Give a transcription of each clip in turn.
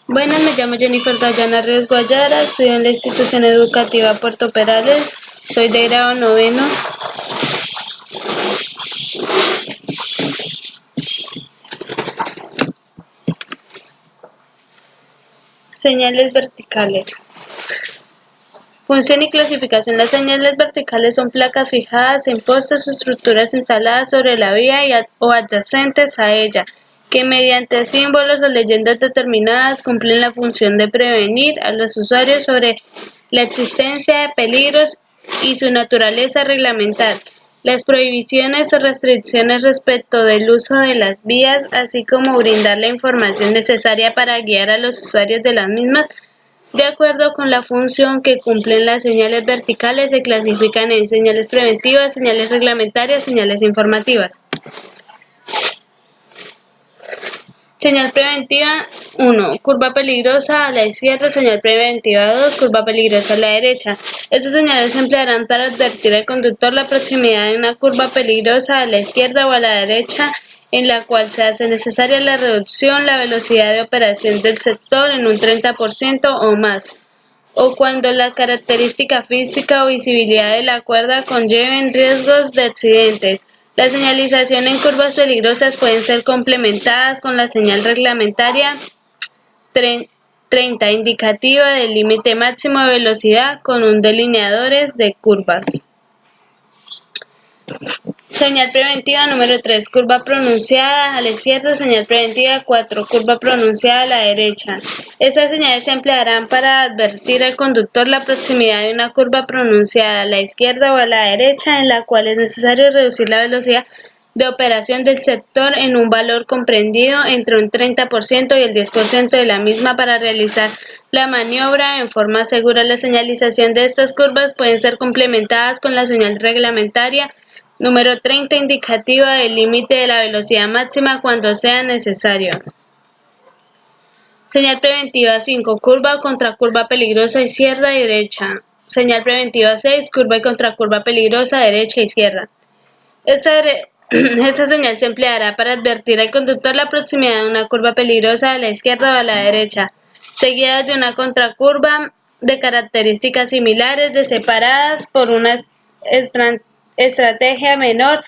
Buenas, me llamo Jennifer Dayana Ríos Guayara, estudio en la institución educativa Puerto Perales, soy de grado noveno. Señales verticales. Función y clasificación. Las señales verticales son placas fijadas en postes o estructuras instaladas sobre la vía o adyacentes a ella, que mediante símbolos o leyendas determinadas cumplen la función de prevenir a los usuarios sobre la existencia de peligros y su naturaleza reglamentar las prohibiciones o restricciones respecto del uso de las vías, así como brindar la información necesaria para guiar a los usuarios de las mismas. De acuerdo con la función que cumplen las señales verticales, se clasifican en señales preventivas, señales reglamentarias, señales informativas. Señal preventiva 1. Curva peligrosa a la izquierda. Señal preventiva 2. Curva peligrosa a la derecha. Estas señales se emplearán para advertir al conductor la proximidad de una curva peligrosa a la izquierda o a la derecha, en la cual se hace necesaria la reducción la velocidad de operación del sector en un 30% o más, o cuando la característica física o visibilidad de la cuerda conlleven riesgos de accidentes. La señalización en curvas peligrosas pueden ser complementadas con la señal reglamentaria 30 indicativa del límite máximo de velocidad con un delineadores de curvas. Señal preventiva número 3. Curva pronunciada a la izquierda. Señal preventiva 4. Curva pronunciada a la derecha. Estas señales se emplearán para advertir al conductor la proximidad de una curva pronunciada a la izquierda o a la derecha, en la cual es necesario reducir la velocidad de operación del sector en un valor comprendido entre un 30% y el 10% de la misma para realizar la maniobra en forma segura. La señalización de estas curvas pueden ser complementadas con la señal reglamentaria número 30 indicativa del límite de la velocidad máxima cuando sea necesario. Señal preventiva 5. Curva o contracurva peligrosa izquierda y derecha. Señal preventiva 6. Curva y contracurva peligrosa derecha e izquierda. Esta señal se empleará para advertir al conductor la proximidad de una curva peligrosa a la izquierda o a la derecha, seguidas de una contracurva de características similares separadas por una estrategia menor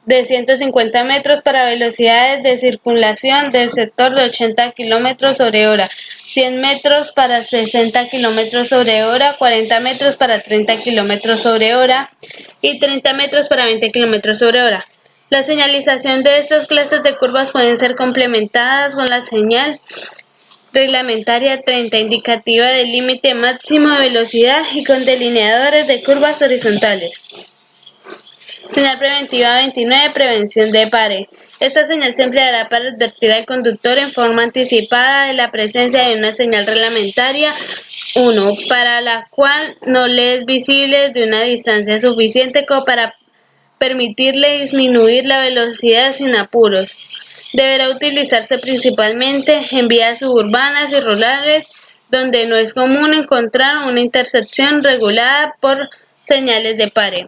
de 150 metros para velocidades de circulación del sector de 80 km/h, 100 metros para 60 km/h, 40 metros para 30 km/h y 30 metros para 20 km/h. La señalización de estas clases de curvas pueden ser complementadas con la señal reglamentaria 30 indicativa del límite máximo de velocidad y con delineadores de curvas horizontales. Señal preventiva 29. Prevención de pare. Esta señal se empleará para advertir al conductor en forma anticipada de la presencia de una señal reglamentaria 1, para la cual no le es visible de una distancia suficiente como para permitirle disminuir la velocidad sin apuros. Deberá utilizarse principalmente en vías suburbanas y rurales donde no es común encontrar una intersección regulada por señales de pare.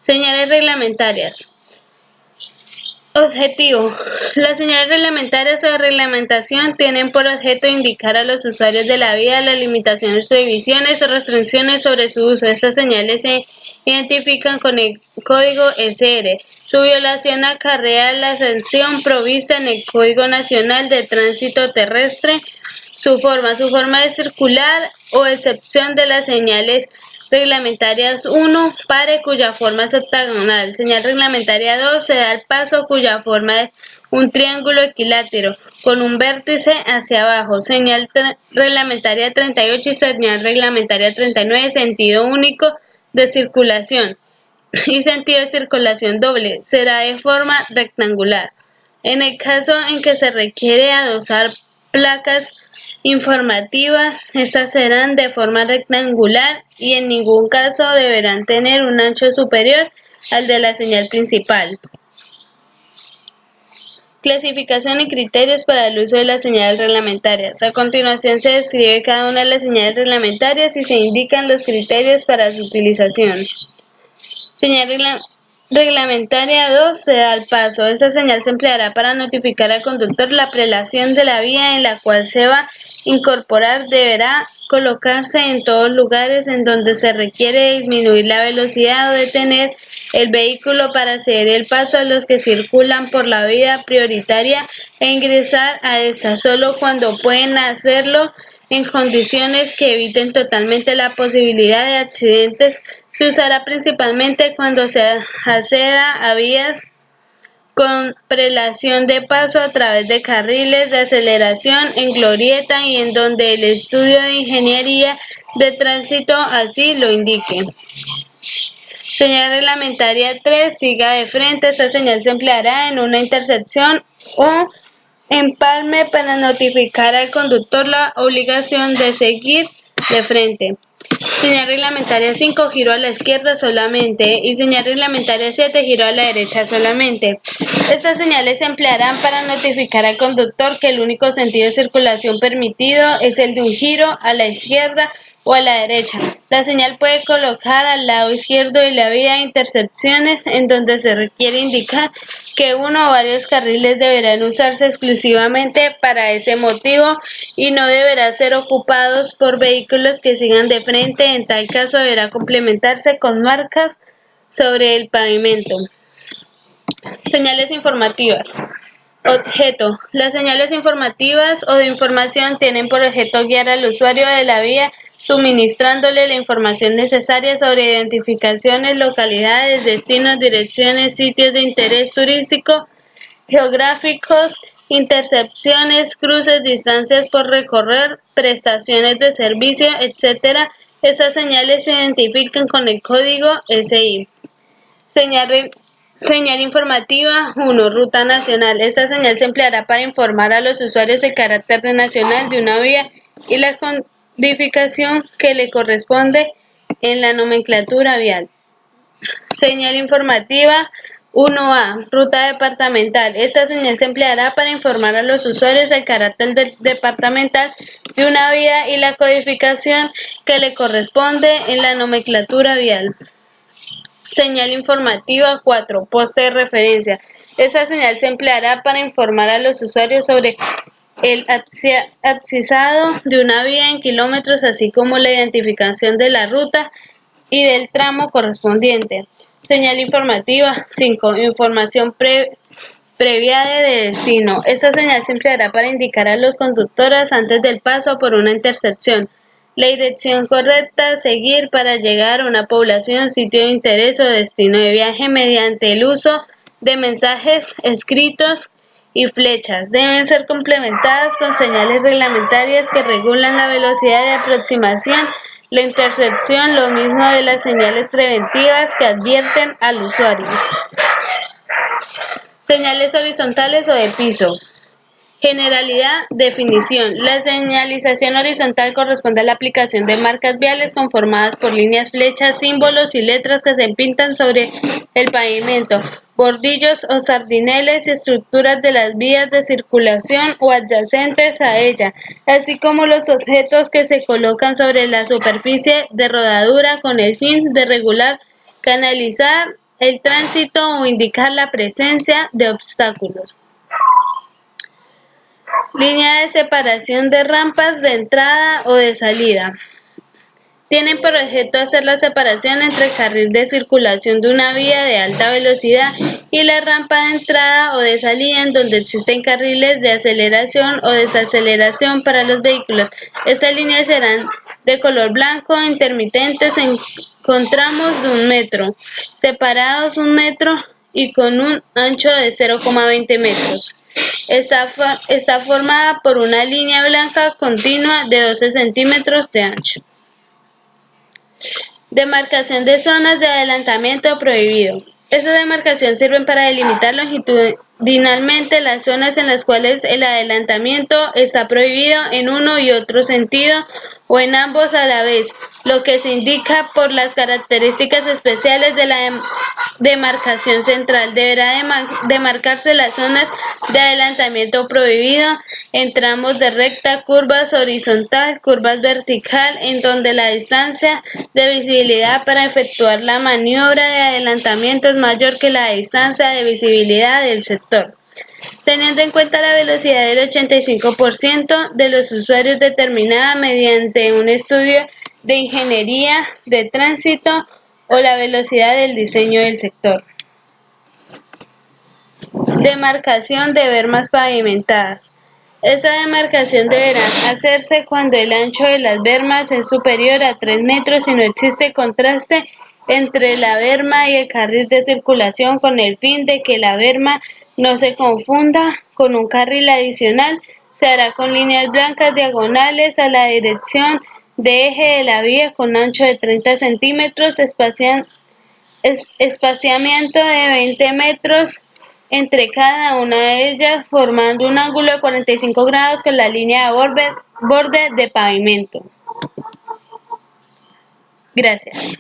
Señales reglamentarias. Objetivo. Las señales reglamentarias o de reglamentación tienen por objeto indicar a los usuarios de la vía las limitaciones, prohibiciones o restricciones sobre su uso. Estas señales se identifican con el código SR. Su violación acarrea la sanción provista en el Código Nacional de Tránsito Terrestre. Su forma de circular o excepción de las señales reglamentarias 1, pare, cuya forma es octagonal. Señal reglamentaria 2, se da el paso, cuya forma es un triángulo equilátero con un vértice hacia abajo. Señal reglamentaria 38 y señal reglamentaria 39, sentido único de circulación y sentido de circulación doble, será de forma rectangular. En el caso en que se requiere adosar placas informativas, estas serán de forma rectangular y en ningún caso deberán tener un ancho superior al de la señal principal. Clasificación y criterios para el uso de las señales reglamentarias. A continuación se describe cada una de las señales reglamentarias y se indican los criterios para su utilización. Reglamentaria 2 se da el paso. Esta señal se empleará para notificar al conductor la prelación de la vía en la cual se va a incorporar. Deberá colocarse en todos lugares en donde se requiere disminuir la velocidad o detener el vehículo para ceder el paso a los que circulan por la vía prioritaria e ingresar a esta solo cuando pueden hacerlo en condiciones que eviten totalmente la posibilidad de accidentes. Se usará principalmente cuando se acceda a vías con prelación de paso a través de carriles de aceleración en glorieta y en donde el estudio de ingeniería de tránsito así lo indique. Señal reglamentaria 3, siga de frente. Esta señal se empleará en una intersección o empalme para notificar al conductor la obligación de seguir de frente. Señal reglamentaria 5, giro a la izquierda solamente, y señal reglamentaria 7, giro a la derecha solamente. Estas señales se emplearán para notificar al conductor que el único sentido de circulación permitido es el de un giro a la izquierda o a la derecha. La señal puede colocar al lado izquierdo de la vía intersecciones en donde se requiere indicar que uno o varios carriles deberán usarse exclusivamente para ese motivo y no deberán ser ocupados por vehículos que sigan de frente. En tal caso deberá complementarse con marcas sobre el pavimento. Señales informativas. Objeto. Las señales informativas o de información tienen por objeto guiar al usuario de la vía, suministrándole la información necesaria sobre identificaciones, localidades, destinos, direcciones, sitios de interés turístico, geográficos, intercepciones, cruces, distancias por recorrer, prestaciones de servicio, etc. Estas señales se identifican con el código SI. Señal informativa 1. Ruta nacional. Esta señal se empleará para informar a los usuarios el carácter nacional de una vía y la codificación que le corresponde en la nomenclatura vial. Señal informativa 1A. Ruta departamental. Esta señal se empleará para informar a los usuarios el carácter departamental de una vía y la codificación que le corresponde en la nomenclatura vial. Señal informativa 4. Poste de referencia. Esta señal se empleará para informar a los usuarios sobre el abscisado de una vía en kilómetros, así como la identificación de la ruta y del tramo correspondiente. Señal informativa 5. Información previa de destino. Esta señal se empleará para indicar a los conductores antes del paso por una intersección la dirección correcta a seguir para llegar a una población, sitio de interés o destino de viaje mediante el uso de mensajes escritos y flechas. Deben ser complementadas con señales reglamentarias que regulan la velocidad de aproximación, la intersección, lo mismo de las señales preventivas que advierten al usuario. Señales horizontales o de piso. Generalidad, definición. La señalización horizontal corresponde a la aplicación de marcas viales conformadas por líneas, flechas, símbolos y letras que se pintan sobre el pavimento, bordillos o sardineles y estructuras de las vías de circulación o adyacentes a ella, así como los objetos que se colocan sobre la superficie de rodadura con el fin de regular, canalizar el tránsito o indicar la presencia de obstáculos. Línea de separación de rampas de entrada o de salida. Tienen por objeto hacer la separación entre el carril de circulación de una vía de alta velocidad y la rampa de entrada o de salida en donde existen carriles de aceleración o desaceleración para los vehículos. Estas líneas serán de color blanco, intermitentes con tramos de 1 metro, separados 1 metro y con un ancho de 0,20 metros. Está formada por una línea blanca continua de 12 centímetros de ancho. Demarcación de zonas de adelantamiento prohibido. Estas demarcaciones sirven para delimitar longitudinalmente las zonas en las cuales el adelantamiento está prohibido en uno y otro sentido o en ambos a la vez, lo que se indica por las características especiales de la demarcación central. Deberá demarcarse las zonas de adelantamiento prohibido en tramos de recta, curvas horizontal, curvas vertical, en donde la distancia de visibilidad para efectuar la maniobra de adelantamiento es mayor que la distancia de visibilidad del sector. Teniendo en cuenta la velocidad del 85% de los usuarios determinada mediante un estudio de ingeniería de tránsito o la velocidad del diseño del sector. Demarcación de bermas pavimentadas. Esta demarcación deberá hacerse cuando el ancho de las bermas es superior a 3 metros y no existe contraste entre la berma y el carril de circulación, con el fin de que la berma no se confunda con un carril adicional. Se hará con líneas blancas diagonales a la dirección de eje de la vía con ancho de 30 centímetros, espaciamiento de 20 metros entre cada una de ellas, formando un ángulo de 45 grados con la línea de borde de pavimento. Gracias.